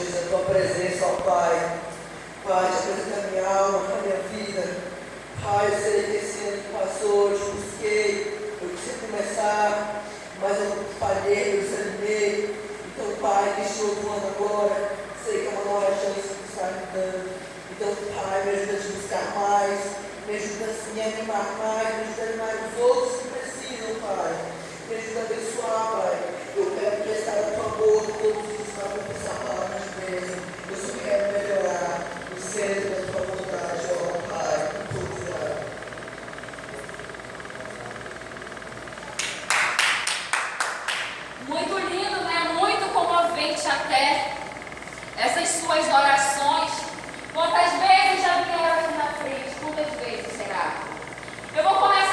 diante da tua presença, ó Pai. Pai, te apresento a minha alma, a minha vida. Pai, eu sei que esse ano que passou, eu te busquei, eu quis começar, mas eu falhei, eu desanimei. Então, Pai, neste novo ano agora, sei que é uma nova chance que está me dando. Então, Pai, me ajuda a te buscar mais, me ajuda a me animar mais, me ajuda a animar os outros que precisam, Pai. Me ajuda a abençoar, Pai. Eu quero prestar a tua boca todos os dias para confessar palavras de bênção. Eu só quero melhorar o centro da tua vontade, ó Pai. Muito obrigado. Muito lindo, né? Muito comovente até essas suas orações. Quantas vezes já vieram aqui na frente? Quantas vezes será? Eu vou começar